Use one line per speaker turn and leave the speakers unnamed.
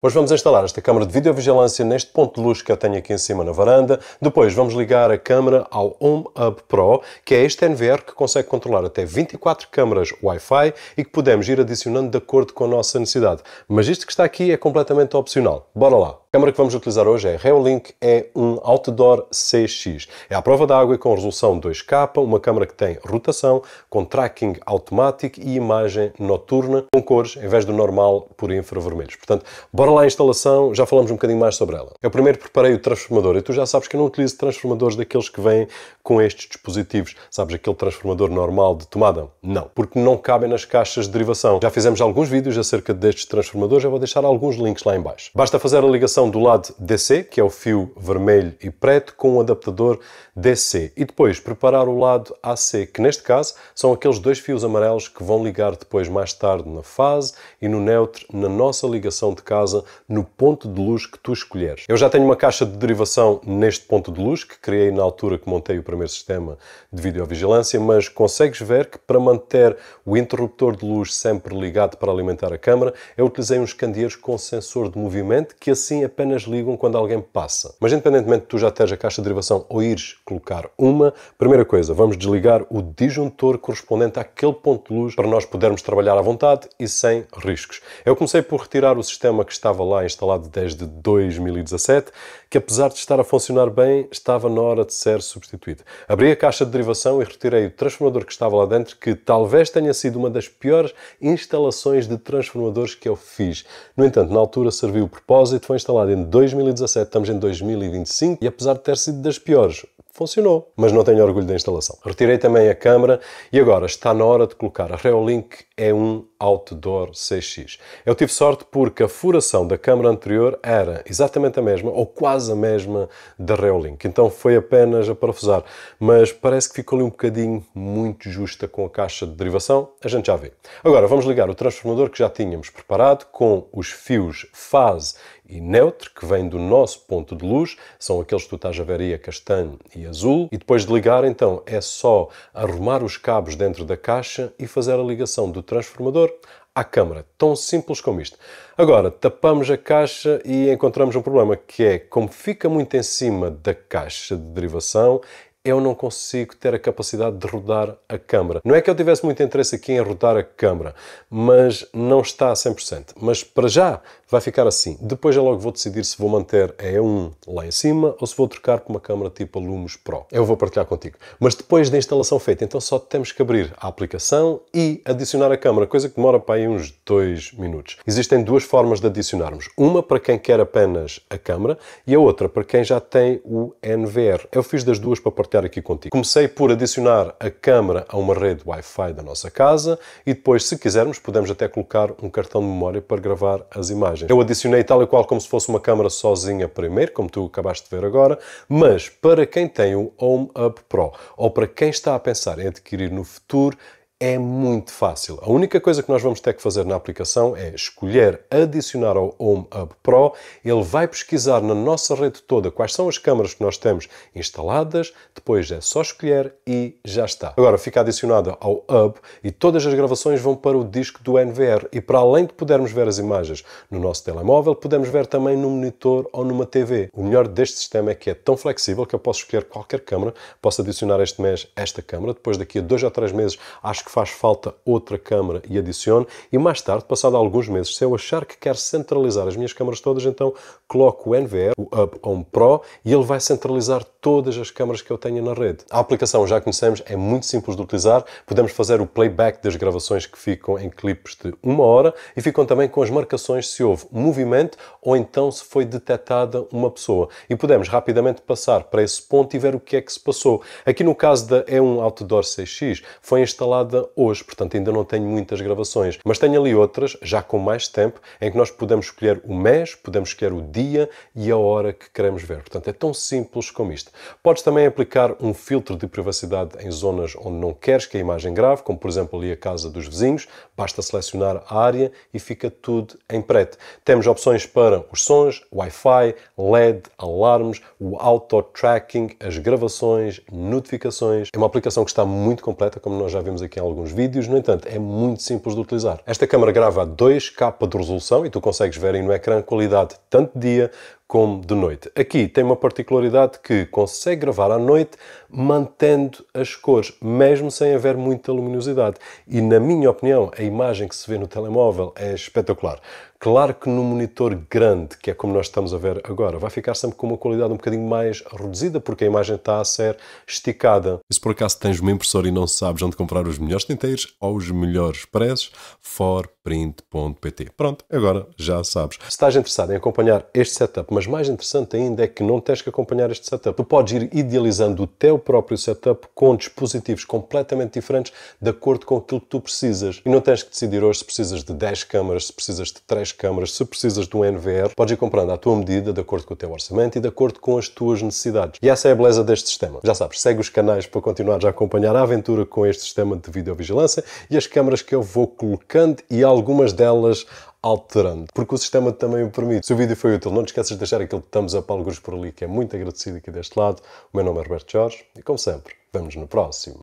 Hoje vamos instalar esta câmara de videovigilância neste ponto de luz que eu tenho aqui em cima na varanda. Depois vamos ligar a câmara ao Home Hub Pro, que é este NVR que consegue controlar até 24 câmaras Wi-Fi e que podemos ir adicionando de acordo com a nossa necessidade. Mas isto que está aqui é completamente opcional. Bora lá! A câmara que vamos utilizar hoje é a Reolink E1 Outdoor CX. É à prova d'água e com resolução 2K, uma câmara que tem rotação, com tracking automático e imagem noturna, com cores em vez do normal por infravermelhos. Portanto, bora lá à instalação, já falamos um bocadinho mais sobre ela. Eu primeiro preparei o transformador e tu já sabes que eu não utilizo transformadores daqueles que vêm com estes dispositivos. Sabes, aquele transformador normal de tomada? Não, porque não cabem nas caixas de derivação. Já fizemos alguns vídeos acerca destes transformadores, eu vou deixar alguns links lá em baixo. Basta fazer a ligação do lado DC, que é o fio vermelho e preto, com o adaptador DC. E depois preparar o lado AC, que neste caso são aqueles dois fios amarelos que vão ligar depois mais tarde na fase e no neutro na nossa ligação de casa no ponto de luz que tu escolheres. Eu já tenho uma caixa de derivação neste ponto de luz, que criei na altura que montei o primeiro sistema de videovigilância, mas consegues ver que para manter o interruptor de luz sempre ligado para alimentar a câmara, eu utilizei uns candeeiros com sensor de movimento que assim apenas ligam quando alguém passa. Mas independentemente de tu já teres a caixa de derivação ou ires colocar uma, primeira coisa, vamos desligar o disjuntor correspondente àquele ponto de luz para nós podermos trabalhar à vontade e sem riscos. Eu comecei por retirar o sistema que estava lá instalado desde 2017, que apesar de estar a funcionar bem, estava na hora de ser substituído. Abri a caixa de derivação e retirei o transformador que estava lá dentro, que talvez tenha sido uma das piores instalações de transformadores que eu fiz. No entanto, na altura serviu o propósito, foi instalado em 2017, estamos em 2025 e apesar de ter sido das piores, funcionou, mas não tenho orgulho da instalação. Retirei também a câmara e agora está na hora de colocar a Reolink E1 Outdoor CX. Eu tive sorte porque a furação da câmara anterior era exatamente a mesma, ou quase a mesma, da Reolink. Então foi apenas a parafusar, mas parece que ficou ali um bocadinho muito justa com a caixa de derivação. A gente já vê. Agora vamos ligar o transformador que já tínhamos preparado com os fios fase e neutro, que vem do nosso ponto de luz, são aqueles que tu estás a ver aí, a castanho e azul, e depois de ligar então é só arrumar os cabos dentro da caixa e fazer a ligação do transformador à câmara, tão simples como isto. Agora, tapamos a caixa e encontramos um problema, que é, como fica muito em cima da caixa de derivação, eu não consigo ter a capacidade de rodar a câmara. Não é que eu tivesse muito interesse aqui em rodar a câmara, mas não está a 100%. Mas para já vai ficar assim. Depois eu logo vou decidir se vou manter a E1 lá em cima ou se vou trocar por uma câmara tipo a Lumos Pro. Eu vou partilhar contigo. Mas depois da instalação feita, então só temos que abrir a aplicação e adicionar a câmara, coisa que demora para aí uns 2 minutos. Existem duas formas de adicionarmos. Uma para quem quer apenas a câmara e a outra para quem já tem o NVR. Eu fiz das duas para partilhar aqui contigo. Comecei por adicionar a câmara a uma rede Wi-Fi da nossa casa e depois, se quisermos, podemos até colocar um cartão de memória para gravar as imagens. Eu adicionei tal e qual como se fosse uma câmara sozinha primeiro, como tu acabaste de ver agora, mas para quem tem o Home Hub Pro ou para quem está a pensar em adquirir no futuro, é muito fácil. A única coisa que nós vamos ter que fazer na aplicação é escolher adicionar ao Home Hub Pro. Ele vai pesquisar na nossa rede toda quais são as câmaras que nós temos instaladas, depois é só escolher e já está. Agora fica adicionada ao Hub e todas as gravações vão para o disco do NVR e para além de podermos ver as imagens no nosso telemóvel, podemos ver também no monitor ou numa TV. O melhor deste sistema é que é tão flexível que eu posso escolher qualquer câmara, posso adicionar este mês esta câmara, depois daqui a 2 ou 3 meses acho que faz falta outra câmara e adiciono, e mais tarde, passado alguns meses, se eu achar que quero centralizar as minhas câmaras todas, então coloco o NVR, o Hub Home Pro, e ele vai centralizar todas as câmaras que eu tenho na rede. A aplicação já conhecemos, é muito simples de utilizar, podemos fazer o playback das gravações que ficam em clipes de 1 hora e ficam também com as marcações se houve movimento ou então se foi detectada uma pessoa. E podemos rapidamente passar para esse ponto e ver o que é que se passou. Aqui no caso da E1 Outdoor CX, foi instalada hoje, portanto ainda não tenho muitas gravações, mas tenho ali outras, já com mais tempo, em que nós podemos escolher o mês, podemos escolher o dia e a hora que queremos ver. Portanto, é tão simples como isto. Podes também aplicar um filtro de privacidade em zonas onde não queres que a imagem grave, como por exemplo ali a casa dos vizinhos, basta selecionar a área e fica tudo em preto. Temos opções para os sons, Wi-Fi, LED, alarmes, o auto-tracking, as gravações, notificações. É uma aplicação que está muito completa, como nós já vimos aqui em alguns vídeos, no entanto, é muito simples de utilizar. Esta câmera grava a 2K de resolução e tu consegues ver aí no ecrã qualidade tanto de dia como de noite. Aqui tem uma particularidade que consegue gravar à noite mantendo as cores, mesmo sem haver muita luminosidade. E, na minha opinião, a imagem que se vê no telemóvel é espetacular. Claro que no monitor grande, que é como nós estamos a ver agora, vai ficar sempre com uma qualidade um bocadinho mais reduzida, porque a imagem está a ser esticada. E se por acaso tens uma impressora e não sabes onde comprar os melhores tinteiros ou os melhores preços, forprint.pt. Pronto, agora já sabes. Se estás interessado em acompanhar este setup, mas mais interessante ainda é que não tens que acompanhar este setup. Tu podes ir idealizando o teu próprio setup com dispositivos completamente diferentes de acordo com aquilo que tu precisas. E não tens que decidir hoje se precisas de 10 câmaras, se precisas de 3 câmaras, se precisas de um NVR. Podes ir comprando à tua medida, de acordo com o teu orçamento e de acordo com as tuas necessidades. E essa é a beleza deste sistema. Já sabes, segue os canais para continuares a acompanhar a aventura com este sistema de videovigilância e as câmaras que eu vou colocando e algumas delas alterando, porque o sistema também o permite. Se o vídeo foi útil, não te esqueças de deixar aquele thumbs up alguns por ali, que é muito agradecido aqui deste lado. O meu nome é Roberto Jorge e, como sempre, vemo-nos no próximo.